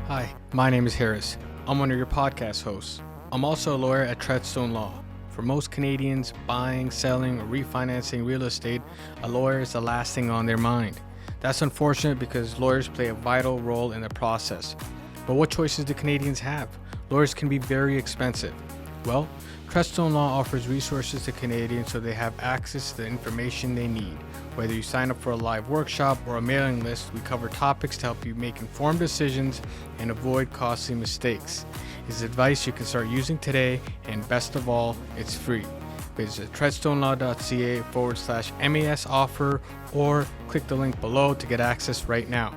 Hi, my name is Harris. I'm one of your podcast hosts. I'm also a lawyer at Treadstone Law. For most Canadians, buying, selling, or refinancing real estate, a lawyer is the last thing on their mind. That's unfortunate because lawyers play a vital role in the process. But what choices do Canadians have? Lawyers can be very expensive. Well, Treadstone Law offers resources to Canadians so they have access to the information they need. Whether you sign up for a live workshop or a mailing list, we cover topics to help you make informed decisions and avoid costly mistakes. It's advice you can start using today, and best of all, it's free. Visit treadstonelaw.ca/MAS offer or click the link below to get access right now.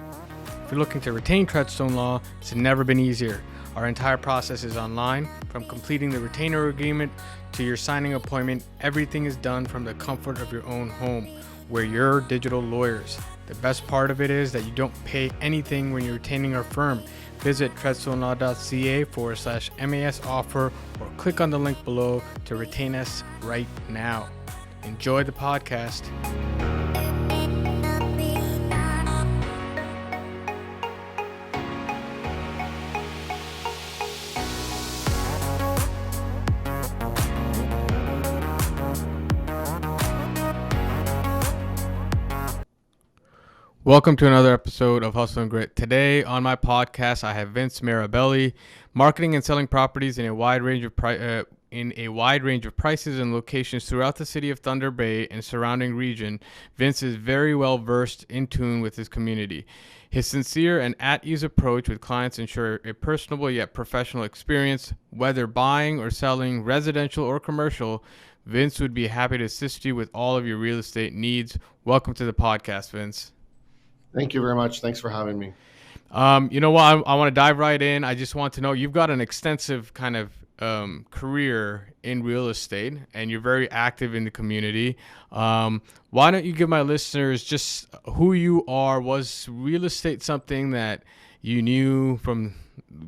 If you're looking to retain Treadstone Law, it's never been easier. Our entire process is online. From completing the retainer agreement to your signing appointment, everything is done from the comfort of your own home. We're your digital lawyers. The best part of it is that you don't pay anything when you're retaining our firm. Visit treadstonelaw.ca/MAS offer or click on the link below to retain us right now. Enjoy the podcast. Welcome to another episode of Hustle and Grit. Today on my podcast, I have Vince Mirabelli, marketing and selling properties in a wide range of prices and locations throughout the city of Thunder Bay and surrounding region. Vince is very well versed in tune with his community. His sincere and at-ease approach with clients ensure a personable yet professional experience. Whether buying or selling, residential or commercial, Vince would be happy to assist you with all of your real estate needs. Welcome to the podcast, Vince. Thank you very much. Thanks for having me. You know what? I want to dive right in. I just want to know, you've got an extensive kind of career in real estate, and you're very active in the community. Why don't you give my listeners just who you are? Was real estate something that you knew from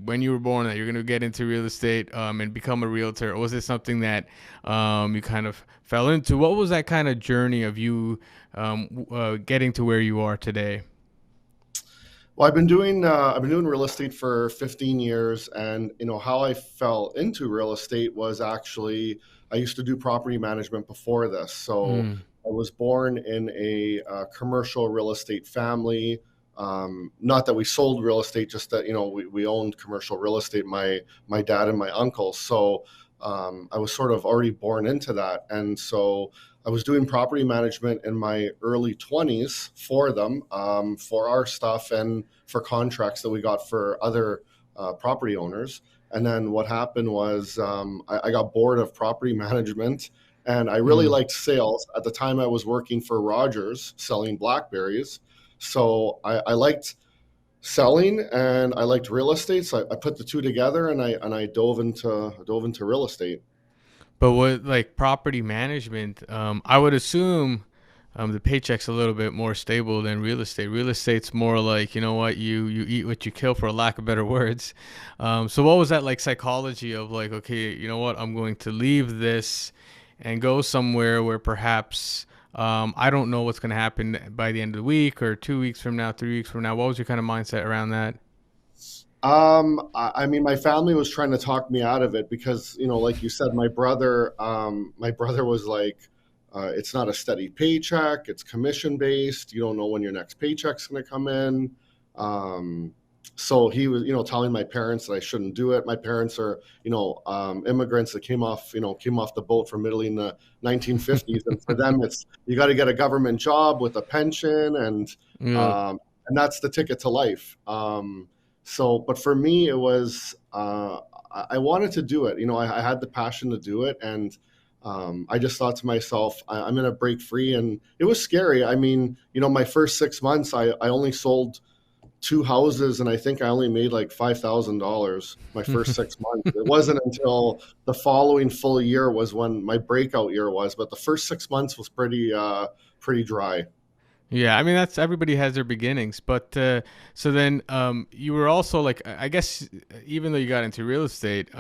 when you were born that you're going to get into real estate and become a realtor? Or was it something that you kind of fell into? What was that kind of journey of you getting to where you are today? Well, I've been doing real estate for 15 years, and how I fell into real estate was actually I used to do property management before this. So I was born in a commercial real estate family. Not that we sold real estate, just that we owned commercial real estate. My dad and my uncle. So I was sort of already born into that, and so I was doing property management in my early 20s for them, for our stuff and for contracts that we got for other property owners. And then what happened was I got bored of property management, and I really liked sales. At the time, I was working for Rogers selling Blackberries. So I liked selling and I liked real estate. So I put the two together, and I dove into real estate. But with like property management, I would assume the paycheck's a little bit more stable than real estate. Real estate's more like, you eat what you kill, for lack of better words. So what was that like psychology of like, okay, you know what, I'm going to leave this and go somewhere where perhaps I don't know what's going to happen by the end of the week or 2 weeks from now, 3 weeks from now. What was your kind of mindset around that? I mean, my family was trying to talk me out of it because, like you said, my brother was like, it's not a steady paycheck. It's commission based. You don't know when your next paycheck's going to come in. So he was, telling my parents that I shouldn't do it. My parents are, immigrants that came off the boat from Italy in the 1950s. And for them, it's, you got to get a government job with a pension and that's the ticket to life. But for me, it was, I wanted to do it. I had the passion to do it. And I just thought to myself, I'm going to break free. And it was scary. I mean, my first 6 months, I only sold 2 houses, and I think I only made like $5,000 my first 6 months. It wasn't until the following full year was when my breakout year was. But the first 6 months was pretty dry. Yeah, I mean, that's, everybody has their beginnings, but so then you were also like, I guess, even though you got into real estate,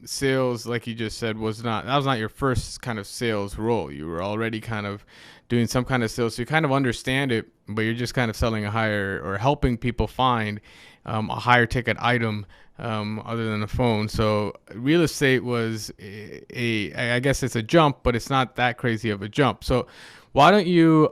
sales, like you just said, that was not your first kind of sales role. You were already kind of doing some kind of sales. So you kind of understand it, but you're just kind of selling a higher or helping people find a higher ticket item other than the phone. So real estate was I guess it's a jump, but it's not that crazy of a jump. So why don't you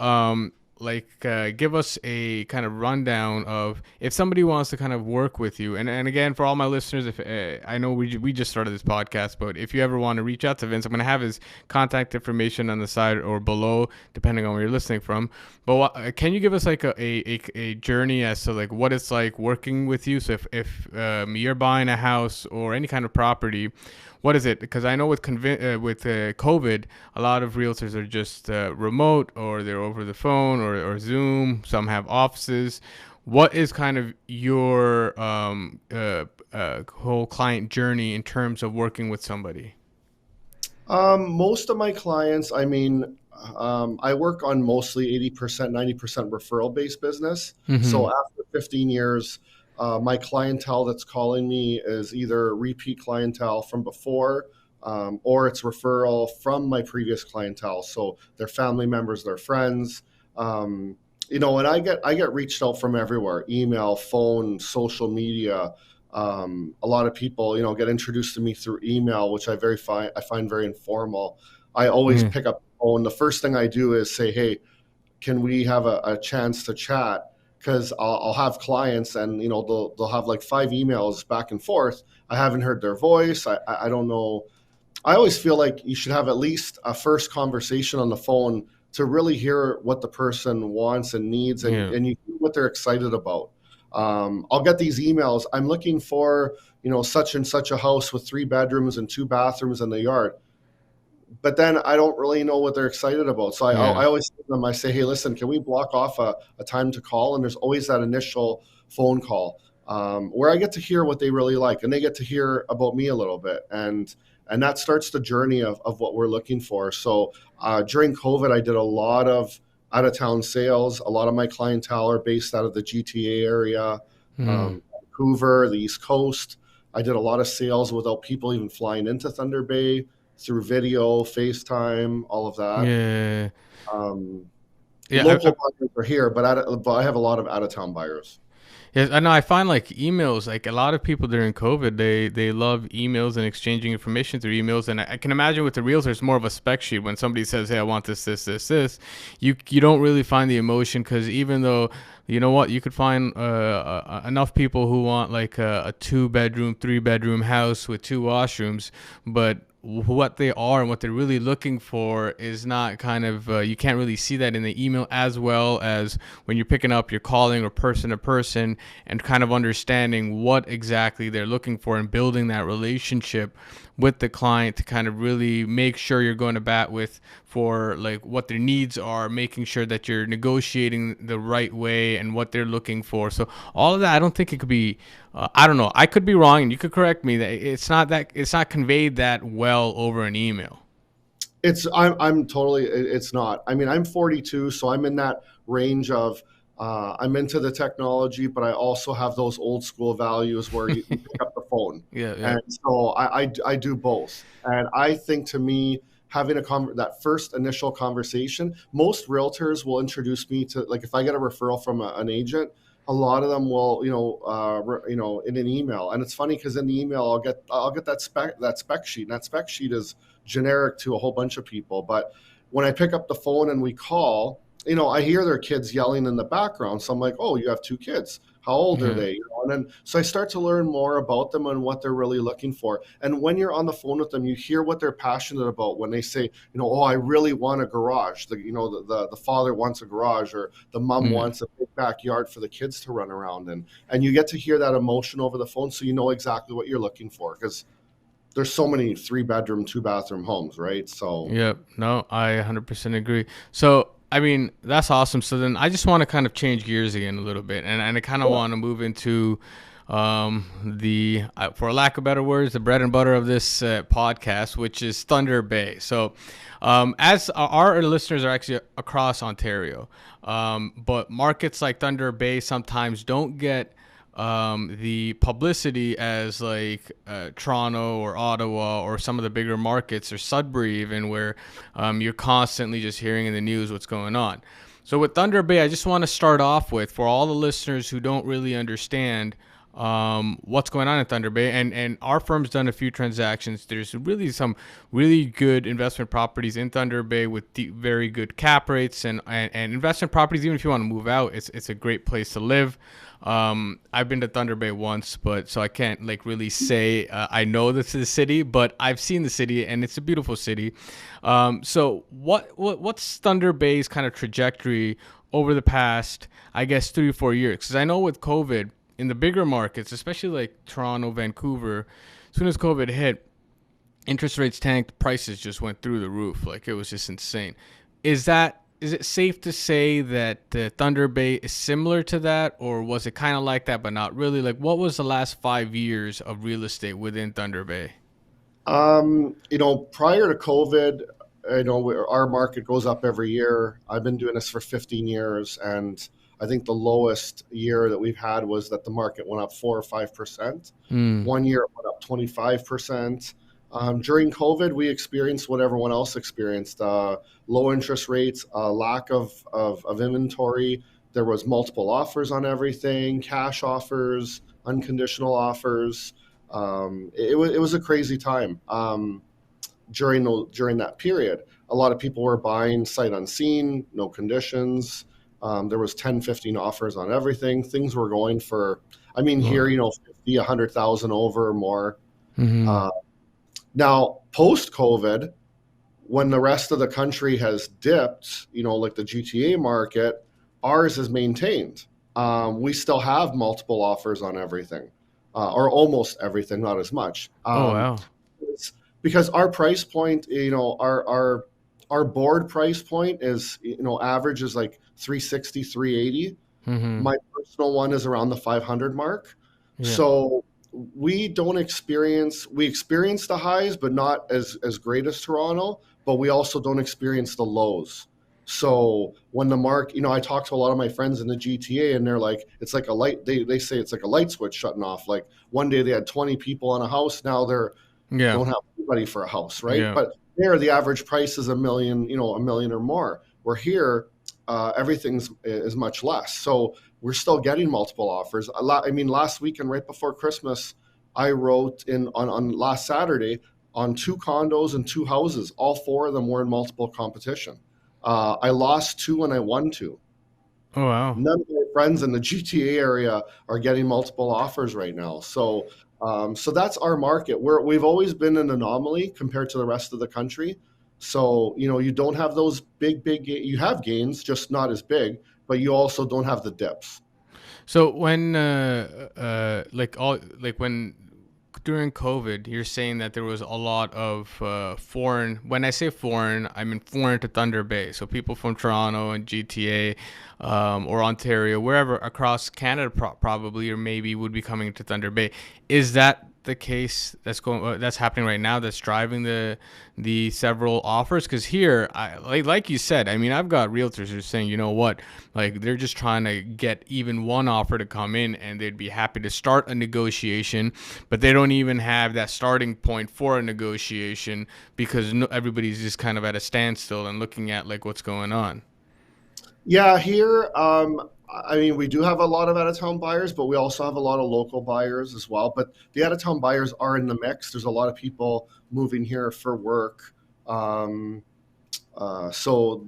give us a kind of rundown of if somebody wants to kind of work with you, and again, for all my listeners, if I know we just started this podcast, but if you ever want to reach out to Vince, I'm going to have his contact information on the side or below, depending on where you're listening from. But can you give us like a journey as to like what it's like working with you? So if you're buying a house or any kind of property, what is it? Because I know with COVID, a lot of realtors are just remote, or they're over the phone or Zoom. Some have offices. What is kind of your whole client journey in terms of working with somebody? Most of my clients, I mean, I work on mostly 80%, 90% referral-based business. Mm-hmm. So after 15 years, my clientele that's calling me is either repeat clientele from before, or it's referral from my previous clientele. So they're family members, they're friends. And I get reached out from everywhere: email, phone, social media. A lot of people, get introduced to me through email, which I find very informal. I always pick up the phone. The first thing I do is say, "Hey, can we have a chance to chat?" Because I'll have clients, and they'll have like 5 emails back and forth. I haven't heard their voice. I don't know. I always feel like you should have at least a first conversation on the phone to really hear what the person wants and needs, and you hear what they're excited about. I'll get these emails. I'm looking for such and such a house with 3 bedrooms and 2 bathrooms in the yard. But then I don't really know what they're excited about. So I always tell them, I say, hey, listen, can we block off a time to call? And there's always that initial phone call where I get to hear what they really like, and they get to hear about me a little bit. And that starts the journey of what we're looking for. So during COVID, I did a lot of out-of-town sales. A lot of my clientele are based out of the GTA area, Vancouver, the East Coast. I did a lot of sales without people even flying into Thunder Bay, through video, FaceTime, all of that. Local buyers are here, but I have a lot of out-of-town buyers. Yes, I know. I find like emails, like a lot of people during COVID, they love emails and exchanging information through emails. And I can imagine with the realtor, it's more of a spec sheet. When somebody says, hey, I want this, you don't really find the emotion, because even though, you know what, you could find enough people who want like a 2-bedroom, 3-bedroom house with 2 washrooms, but what they are and what they're really looking for is not kind of you can't really see that in the email as well as when you're picking up, you're calling, or person to person, and kind of understanding what exactly they're looking for and building that relationship with the client to kind of really make sure you're going to bat with for like what their needs are, making sure that you're negotiating the right way and what they're looking for. So all of that, I don't think it could be I don't know, I could be wrong, and you could correct me, that it's not conveyed that well over an email. I'm totally, it's not. I mean, I'm 42, so I'm in that range of I'm into the technology, but I also have those old school values where you pick up the phone. Yeah. And so I do both. And I think, to me, having that first initial conversation, most realtors will introduce me to, like, if I get a referral from an agent, a lot of them will, in an email. And it's funny because in the email, I'll get that spec sheet, and that spec sheet is generic to a whole bunch of people. But when I pick up the phone and we call, I hear their kids yelling in the background. So I'm like, oh, you have 2 kids. How old are they? And then so I start to learn more about them and what they're really looking for. And when you're on the phone with them, you hear what they're passionate about. When they say, oh, I really want a garage. The father wants a garage, or the mom wants a big backyard for the kids to run around in. And you get to hear that emotion over the phone, so you know exactly what you're looking for, because there's so many 3-bedroom, 2-bathroom homes, right? So yeah, no, I 100% agree. So I mean, that's awesome. So then I just want to kind of change gears again a little bit, and I kind of want to move into for lack of better words, the bread and butter of this podcast, which is Thunder Bay. So as our listeners are actually across Ontario, but markets like Thunder Bay sometimes don't get the publicity as like Toronto or Ottawa or some of the bigger markets or Sudbury even, where you're constantly just hearing in the news what's going on. So with Thunder Bay, I just want to start off with, for all the listeners who don't really understand what's going on in Thunder Bay, and our firm's done a few transactions. There's really some really good investment properties in Thunder Bay with very good cap rates and investment properties. Even if you want to move out, it's a great place to live. I've been to Thunder Bay once, but so I can't like really say I know this is the city, but I've seen the city and it's a beautiful city. So what's Thunder Bay's kind of trajectory over the past, I guess, 3 or 4 years? Because I know with COVID in the bigger markets, especially like Toronto, Vancouver, as soon as COVID hit, interest rates tanked, prices just went through the roof. Like it was just insane. Is it safe to say that the Thunder Bay is similar to that, or was it kind of like that but not really? Like, what was the last 5 years of real estate within Thunder Bay? Prior to COVID, our market goes up every year. I've been doing this for 15 years, and I think the lowest year that we've had was that the market went up 4 or 5%. Mm. One year it went up 25%. During COVID, we experienced what everyone else experienced: low interest rates, lack of inventory. There was multiple offers on everything, cash offers, unconditional offers. It was a crazy time during that period. A lot of people were buying sight unseen, no conditions. There was 10, 15 offers on everything. Things were going for, here, 50, 100,000 over or more. Mm-hmm. Now, post-COVID, when the rest of the country has dipped, like the GTA market, ours is maintained. We still have multiple offers on everything, or almost everything, not as much. Oh, wow. It's because our price point, our board price point is, average is like 360, 380. Mm-hmm. My personal one is around the 500 mark. Yeah. So we experience the highs, but not as great as Toronto, but we also don't experience the lows. So when the market, I talk to a lot of my friends in the GTA, and they're like, it's like a light, they say it's like a light switch shutting off. Like one day they had 20 people on a house, now don't have anybody for a house, right? Yeah. But there, the average price is $1 million, $1 million or more. Where here, everything is much less. So we're still getting multiple offers. Last weekend, right before Christmas, I wrote on last Saturday on 2 condos and 2 houses. All 4 of them were in multiple competition. I lost 2 and I won 2. Oh, wow. None of my friends in the GTA area are getting multiple offers right now. So that's our market. We've always been an anomaly compared to the rest of the country. So, you don't have those big, you have gains, just not as big, but you also don't have the dips. So when when during COVID, you're saying that there was a lot of foreign. When I say foreign, I mean foreign to Thunder Bay. So people from Toronto and GTA or Ontario, wherever across Canada, probably or maybe would be coming to Thunder Bay. Is that the case that's happening right now that's driving the several offers? Because here, like you said, I've got realtors who are saying, you know what, like they're just trying to get even one offer to come in and they'd be happy to start a negotiation, but they don't even have that starting point for a negotiation because everybody's just kind of at a standstill and looking at like what's going on. Yeah, here, we do have a lot of out-of-town buyers, but we also have a lot of local buyers as well. But the out-of-town buyers are in the mix. There's a lot of people moving here for work. So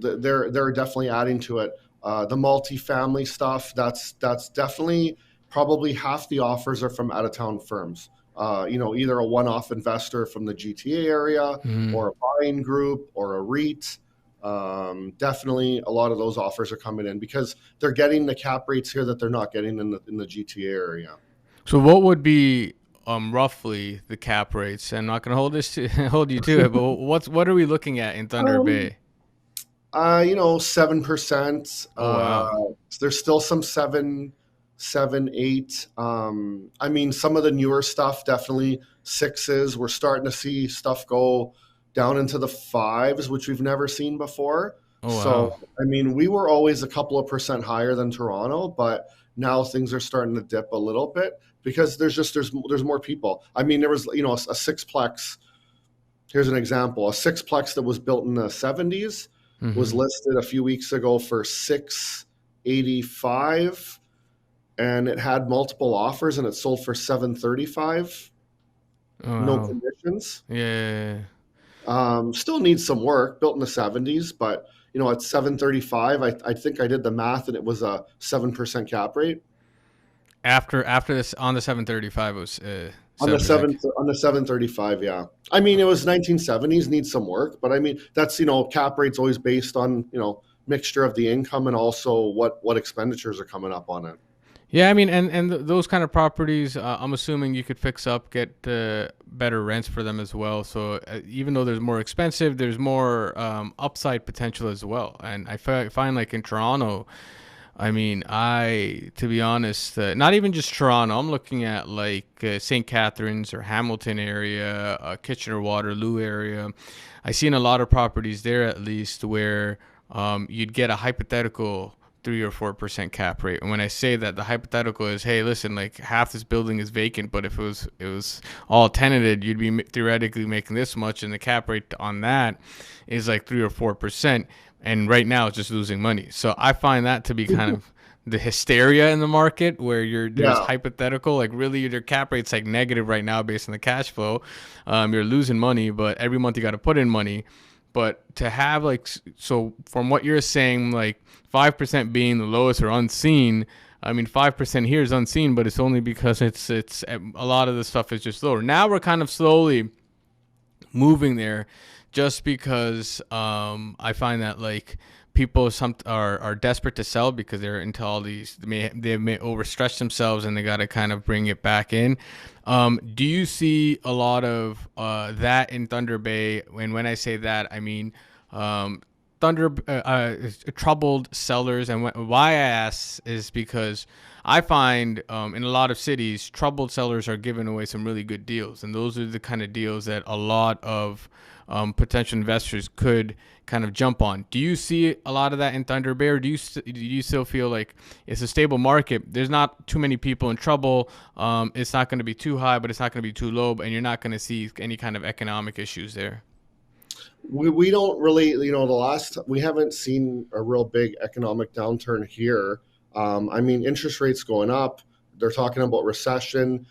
they're definitely adding to it. The multifamily stuff, that's definitely probably half the offers are from out-of-town firms. Either a one-off investor from the GTA area or a buying group or a REIT. Definitely a lot of those offers are coming in because they're getting the cap rates here that they're not getting in the GTA area. So what would be roughly the cap rates? I'm not going to hold you to it, but what are we looking at in Thunder Bay? 7%. Oh, wow. There's still some 7, 8. Some of the newer stuff, definitely 6s. We're starting to see stuff go down into the 5s, which we've never seen before. Oh, wow. So, we were always a couple of percent higher than Toronto, but Now things are starting to dip a little bit because there's more people. I mean, there was, you know, a sixplex. Here's an example. A sixplex that was built in the 70s was Mm-hmm. listed a few weeks ago for 685, and it had multiple offers and it sold for 735. Oh, No wow. conditions. Yeah. Still needs some work. Built in the 70s, but you know, at 735, I think I did the math and it was a 7% cap rate. After this on the 735 it was On the 7%. on the 735, yeah. I mean, it was 1970s, needs some work, but I mean, that's, you know, cap rate's always based on, you know, mixture of the income and also what expenditures are coming up on it. Yeah, I mean, those kind of properties, I'm assuming you could fix up, get better rents for them as well. So even though there's more expensive, there's more upside potential as well. And I find like in Toronto, I mean, to be honest, not even just Toronto. I'm looking at like St. Catharines or Hamilton area, Kitchener Waterloo area. I seen a lot of properties there at least where you'd get a hypothetical 3 or 4% cap rate. And when I say that, the hypothetical is, hey, listen, like half this building is vacant, but if it was all tenanted, you'd be theoretically making this much, and the cap rate on that is like 3 or 4%. And right now, it's just losing money. So I find that to be kind of the hysteria in the market where there's Yeah. hypothetical, like really your cap rate's like negative right now based on the cash flow. You're losing money, but every month you got to put in money. But to have like, so from what you're saying, like 5% being the lowest or unseen, I mean, 5% here is unseen, but it's only because it's a lot of the stuff is just lower. Now we're kind of slowly moving there, just because I find that like people are desperate to sell because they're into all these, they may overstretch themselves and they got to kind of bring it back in. Do you see a lot of that in Thunder Bay? And when I say that, I mean troubled sellers. And why I ask is because I find in a lot of cities, troubled sellers are giving away some really good deals, and those are the kind of deals that a lot of potential investors could kind of jump on. Do you see a lot of that in Thunder Bay, or do you still feel like it's a stable market? There's not too many people in trouble. It's not going to be too high, but it's not going to be too low, and you're not going to see any kind of economic issues there. We don't really, you know, we haven't seen a real big economic downturn here. I mean, interest rates going up. They're talking about recession,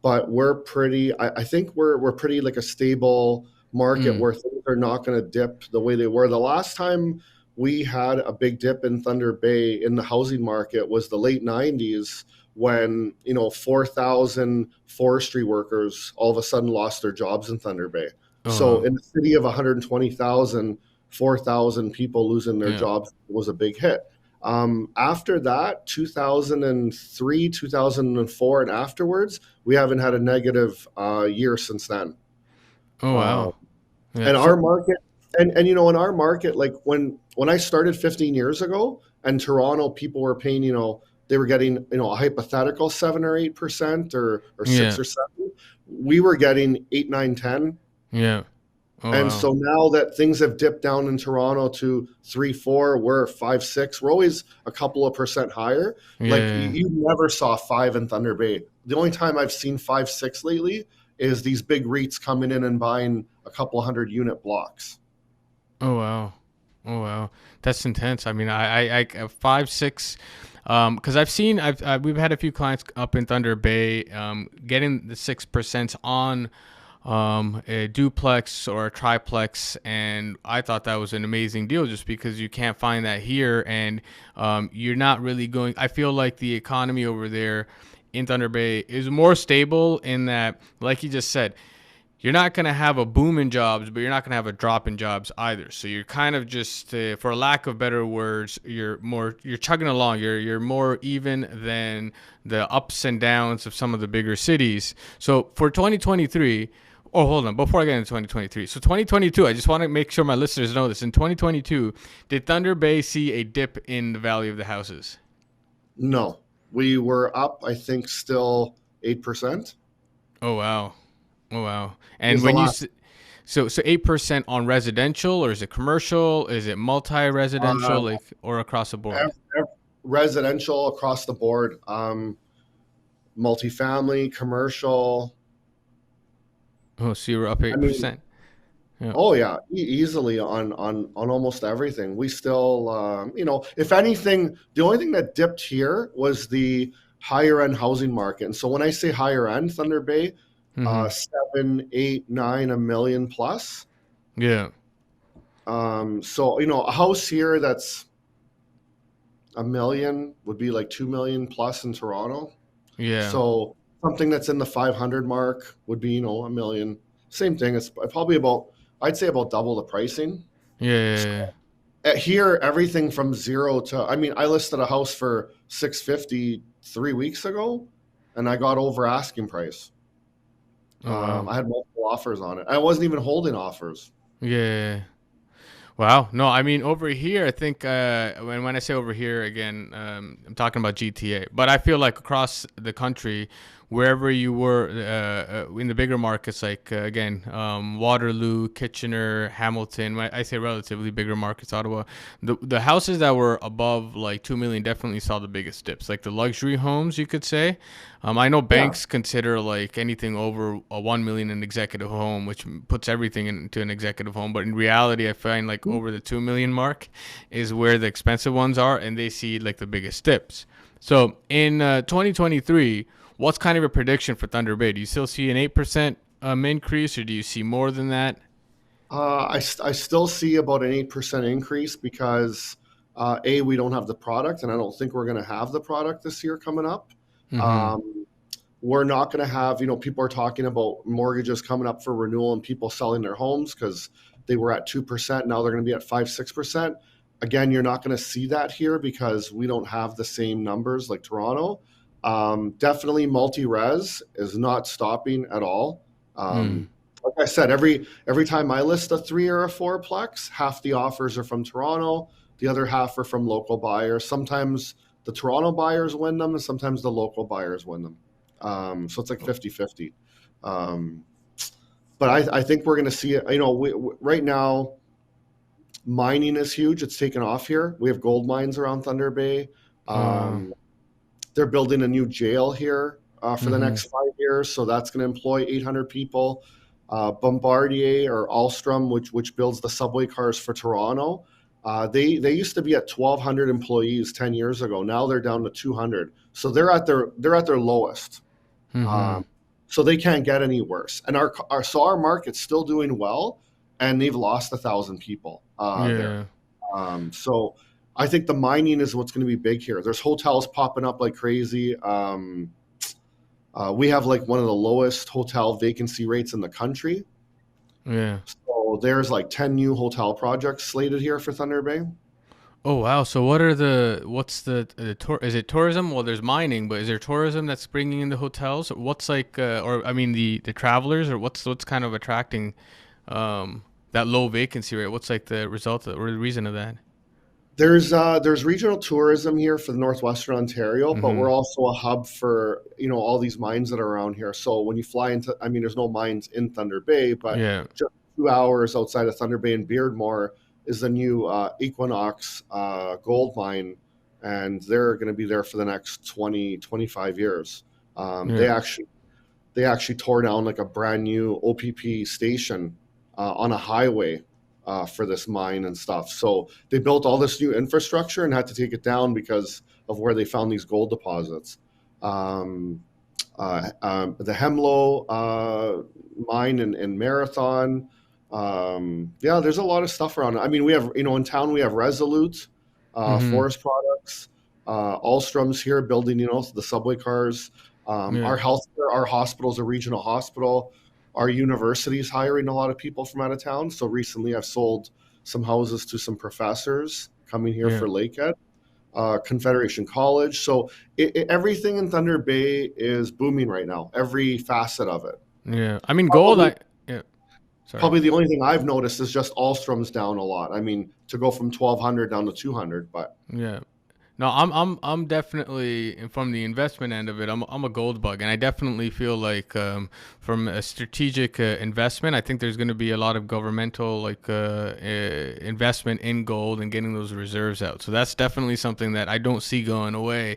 but I think we're pretty like a stable market Mm. where things are not going to dip the way they were. The last time we had a big dip in Thunder Bay in the housing market was the late 90s when, you know, 4,000 forestry workers all of a sudden lost their jobs in Thunder Bay. Oh, So wow. in a city of 120,000, 4,000 people losing their Yeah. jobs was a big hit. After that, 2003, 2004, and afterwards, we haven't had a negative year since then. Oh, Uh, wow. Yeah. and So, our market, and you know, in our market, like when I started 15 years ago, and Toronto, people were paying, you know, they were getting, you know, a hypothetical 7 or 8% or six yeah. or seven. We were getting 8, 9, 10. Yeah. Oh, And wow. so now that things have dipped down in Toronto to 3, 4, we're 5, 6. We're always a couple of percent higher. Like Yeah. you never saw 5 in Thunder Bay. The only time I've seen 5, 6 lately is these big REITs coming in and buying a couple hundred unit blocks. Oh, wow. Oh, wow. That's intense. I mean, I 5, 6, because we've had a few clients up in Thunder Bay, getting the 6% on a duplex or a triplex, and I thought that was an amazing deal just because you can't find that here, and you're not really going. I feel like the economy over there in Thunder Bay is more stable in that, like you just said, you're not going to have a boom in jobs, but you're not going to have a drop in jobs either. So you're kind of just, for lack of better words, you're chugging along. You're more even than the ups and downs of some of the bigger cities. So for 2023. Oh, hold on. Before I get into 2023. So 2022, I just want to make sure my listeners know this. In 2022, did Thunder Bay see a dip in the value of the houses? No, we were up, I think, still 8%. Oh, wow. Oh, wow. Was And the when you last so 8% on residential, or is it commercial? Is it multi-residential, uh, like, or across the board? residential across the board, multifamily, commercial. Oh, so you're up I mean, 8%. Yeah. oh yeah, easily on almost everything. We still, if anything, the only thing that dipped here was the higher end housing market. And so when I say higher end, Thunder Bay, Mm-hmm. 7, 8, 9, a million plus. Yeah. So a house here that's a million would be like 2 million plus in Toronto. Yeah. So something that's in the 500 mark would be a million. Same thing. It's probably about, I'd say, about double the pricing. Yeah. Yeah. Here, everything from zero to, I mean, I listed a house for 650 3 weeks ago, and I got over asking price. Oh, wow. I had multiple offers on it. I wasn't even holding offers. Yeah. Wow. No, I mean over here, I think when I say over here again, I'm talking about GTA. But I feel like across the country, wherever you were in the bigger markets, like again, Waterloo, Kitchener, Hamilton. When I say relatively bigger markets, Ottawa, the houses that were above like 2 million definitely saw the biggest dips. Like the luxury homes, you could say. I know Yeah. banks consider like anything over a 1 million an executive home, which puts everything into an executive home. But in reality, I find like over the 2 million mark is where the expensive ones are, and they see like the biggest dips. So in 2023, what's kind of a prediction for Thunder Bay? Do you still see an 8% increase, or do you see more than that? I still see about an 8% increase because, we don't have the product, and I don't think we're going to have the product this year coming up. Mm-hmm. Um, we're not going to have, people are talking about mortgages coming up for renewal and people selling their homes because they were at 2%. Now they're going to be at 5, 6%. Again, you're not going to see that here because we don't have the same numbers like Toronto. Definitely multi-res is not stopping at all. Mm. Like I said, every time I list a 3 or a 4-plex, half the offers are from Toronto, the other half are from local buyers. Sometimes the Toronto buyers win them, and sometimes the local buyers win them. So it's like 50-50. Um, but I think we're going to see it. Right now, mining is huge. It's taken off here. We have gold mines around Thunder Bay. Uh, Um, they're building a new jail here for the mm-hmm. next 5 years, so that's going to employ 800 people. Bombardier or Alstom, which builds the subway cars for Toronto, they used to be at 1,200 employees 10 years ago. Now they're down to 200. So they're at their lowest. Mm-hmm. Um, so they can't get any worse. And our market's still doing well, and they've lost 1,000 people there. Yeah. So I think the mining is what's going to be big here. There's hotels popping up like crazy. We have like one of the lowest hotel vacancy rates in the country. Yeah. So there's like 10 new hotel projects slated here for Thunder Bay. Oh wow! So what's the tour? Is it tourism? Well, there's mining, but is there tourism that's bringing in the hotels? What's like, or I mean, the travelers, or what's kind of attracting that low vacancy rate? What's like the result of, or the reason of that? There's regional tourism here for the Northwestern Ontario, but Mm-hmm. we're also a hub for all these mines that are around here. So when you fly into, I mean, there's no mines in Thunder Bay, but Yeah. just 2 hours outside of Thunder Bay and Beardmore is the new Equinox gold mine, and they're going to be there for the next 20-25 years. They Yeah. actually tore down like a brand new OPP station on a highway for this mine and stuff. So they built all this new infrastructure and had to take it down because of where they found these gold deposits. Um, the Hemlo mine in Marathon. Yeah, there's a lot of stuff around. I mean, we have, in town, we have Resolute, Mm-hmm. Forest Products, Alstrom's here building, the subway cars. Yeah. Our healthcare, our hospital's a regional hospital. Our university is hiring a lot of people from out of town. So recently I've sold some houses to some professors coming here Yeah. for Lakehead, Confederation College. So everything in Thunder Bay is booming right now, every facet of it. Yeah. I mean, gold. Probably, Yeah. Sorry. probably the only thing I've noticed is just Alstrom's down a lot. I mean, to go from 1,200 down to 200, but Yeah. No, I'm definitely from the investment end of it. I'm a gold bug, and I definitely feel like from a strategic investment, I think there's going to be a lot of governmental investment in gold and getting those reserves out. So that's definitely something that I don't see going away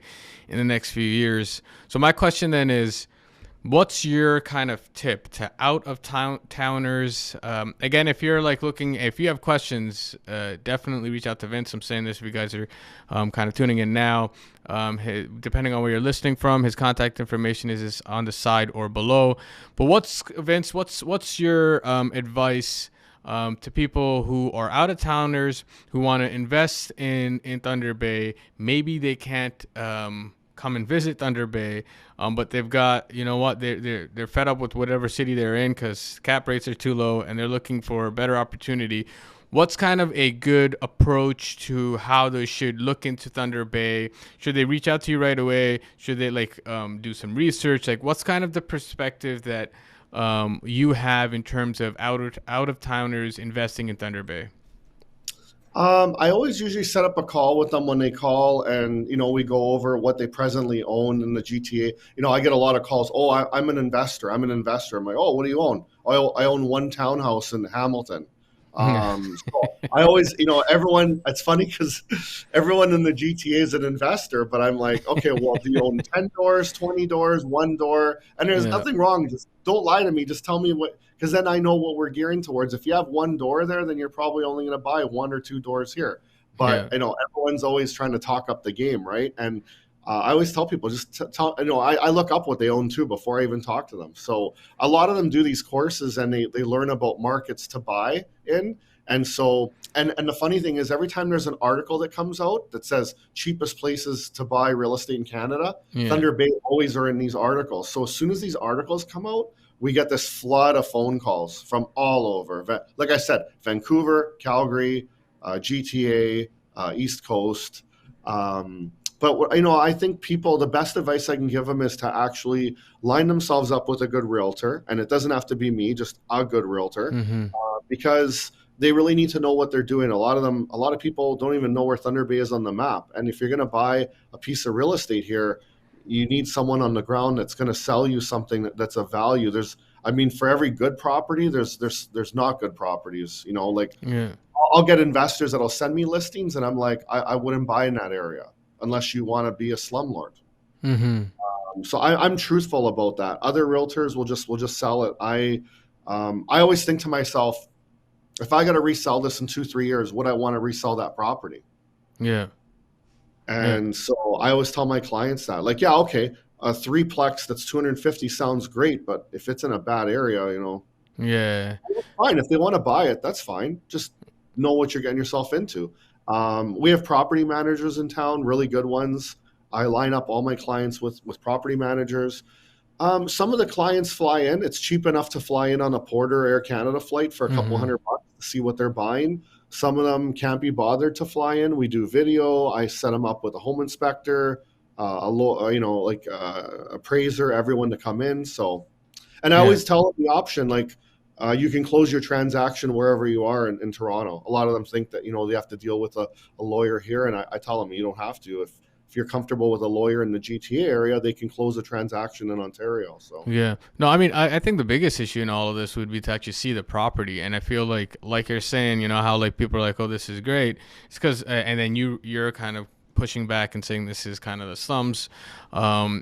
in the next few years. So my question then is, what's your kind of tip to out of towners? Again, if you're like looking, if you have questions, definitely reach out to Vince. I'm saying this if you guys are kind of tuning in now. Depending on where you're listening from, his contact information is on the side or below. But Vince? What's your advice to people who are out of towners who want to invest in Thunder Bay? Maybe they can't come and visit Thunder Bay, but they've got, you know what, they're fed up with whatever city they're in because cap rates are too low and they're looking for a better opportunity. What's kind of a good approach to how they should look into Thunder Bay? Should they reach out to you right away? Should they do some research? Like, what's kind of the perspective that you have in terms of out of towners investing in Thunder Bay? I always usually set up a call with them when they call, and we go over what they presently own in the GTA. I get a lot of calls. Oh, I'm an investor. I'm an investor. I'm like, oh, what do you own? Oh, I own one townhouse in Hamilton. So I always, everyone. It's funny because everyone in the GTA is an investor, but I'm like, okay, well, do you own 10 doors, 20 doors, one door? And there's Yeah, nothing wrong. Just don't lie to me. Just tell me what, because then I know what we're gearing towards. If you have one door there, then you're probably only going to buy one or two doors here. But yeah, everyone's always trying to talk up the game, right? And I always tell people, just tell. I look up what they own too before I even talk to them. So a lot of them do these courses and they learn about markets to buy in. And so, and the funny thing is, every time there's an article that comes out that says cheapest places to buy real estate in Canada, yeah, Thunder Bay always are in these articles. So as soon as these articles come out, we get this flood of phone calls from all over. Like I said, Vancouver, Calgary, GTA, East Coast. But I think people, the best advice I can give them is to actually line themselves up with a good realtor, and it doesn't have to be me, just a good realtor, mm-hmm. because they really need to know what they're doing. A lot of people don't even know where Thunder Bay is on the map. And if you're going to buy a piece of real estate here, you need someone on the ground that's going to sell you something that's of value. For every good property, there's not good properties. Yeah, I'll get investors that'll send me listings, and I'm like, I wouldn't buy in that area unless you want to be a slumlord. mm-hmm. So I'm truthful about that. Other realtors will just sell it. I always think to myself, if I got to resell this in 2-3 years, would I want to resell that property? Yeah, yeah, And so I always tell my clients that, like, yeah, okay, a threeplex that's 250 sounds great, but if it's in a bad area, yeah, fine. If they want to buy it, that's fine. Just know what you're getting yourself into. We have property managers in town, really good ones. I line up all my clients with property managers. Some of the clients fly in. It's cheap enough to fly in on a Porter Air Canada flight for a couple mm-hmm. $100 to see what they're buying. Some of them can't be bothered to fly in. We do video. I set them up with a home inspector, appraiser, everyone to come in. So, and I Yeah, always tell them the option, like, you can close your transaction wherever you are in Toronto. A lot of them think that, they have to deal with a lawyer here. And I tell them, you don't have to. If you're comfortable with a lawyer in the GTA area, they can close a transaction in Ontario. So, yeah. No, I think the biggest issue in all of this would be to actually see the property, and I feel like you're saying, how like people are like, oh, this is great. It's because, and then you're kind of pushing back and saying this is kind of the slums.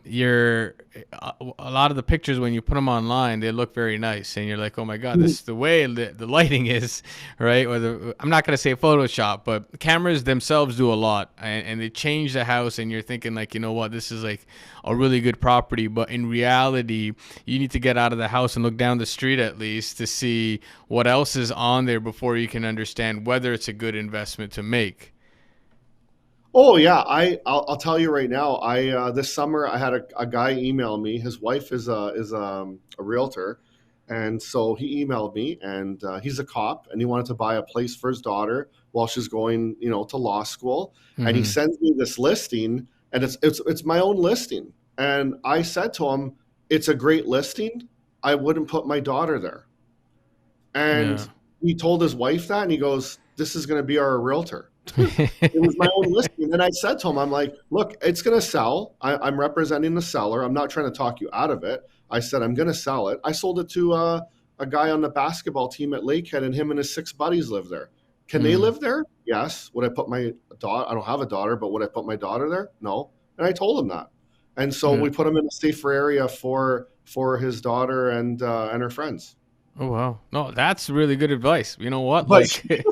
You're a lot of the pictures when you put them online, they look very nice, and you're like, oh my god, this is the way the lighting is, right? Or I'm not gonna say Photoshop, but cameras themselves do a lot, and they change the house, and you're thinking like, you know what, this is like a really good property, but in reality, you need to get out of the house and look down the street at least to see what else is on there before you can understand whether it's a good investment to make. oh yeah, I'll tell you right now. I this summer I had a guy email me. His wife is a realtor, and so he emailed me, and he's a cop, and he wanted to buy a place for his daughter while she's going, to law school. And he Mm-hmm. sends me this listing, and it's my own listing. And I said to him, it's a great listing. I wouldn't put my daughter there. Yeah. And he told his wife that, and he goes, "This is going to be our realtor." It was my own listing. And I said to him, I'm like, look, it's going to sell. I'm representing the seller. I'm not trying to talk you out of it. I said, I'm going to sell it. I sold it to a guy on the basketball team at Lakehead, and him and his 6 buddies live there. Can they live there? Yes. Would I put my daughter? I don't have a daughter, but would I put my daughter there? No. And I told him that. And so we put him in a safer area for his daughter and her friends. Oh, wow. No, that's really good advice. You know what? But Like,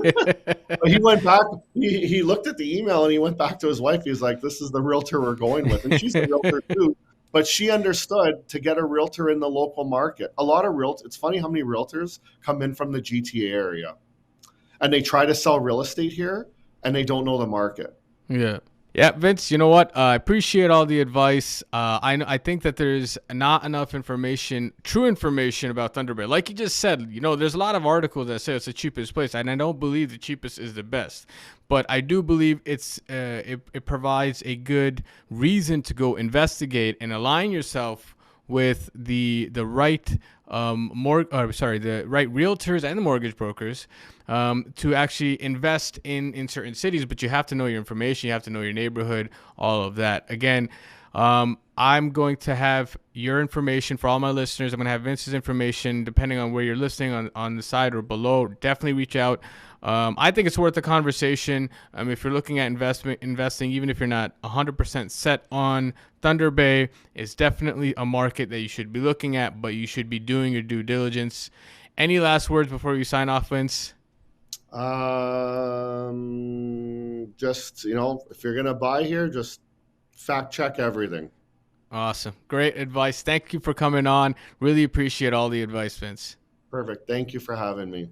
But he went back. He looked at the email and he went back to his wife. He was like, "This is the realtor we're going with," and she's a realtor too. But she understood to get a realtor in the local market. A lot of realtors. It's funny how many realtors come in from the GTA area, and they try to sell real estate here, and they don't know the market. yeah. Yeah, Vince, you know what? I appreciate all the advice. I think that there's not enough information, true information about Thunder Bay. Like you just said, you know, there's a lot of articles that say it's the cheapest place, and I don't believe the cheapest is the best. But I do believe it provides a good reason to go investigate and align yourself with the right the right realtors and the mortgage brokers to actually invest in certain cities. But you have to know your information, you have to know your neighborhood, all of that. Again, I'm going to have your information for all my listeners. I'm going to have Vince's information depending on where you're listening on the side or below. Definitely reach out. I think it's worth the conversation. If you're looking at investing, even if you're not 100% set on Thunder Bay, it's definitely a market that you should be looking at, but you should be doing your due diligence. Any last words before we sign off, Vince? Just, if you're going to buy here, just fact check everything. Awesome. Great advice. Thank you for coming on. Really appreciate all the advice, Vince. Perfect. Thank you for having me.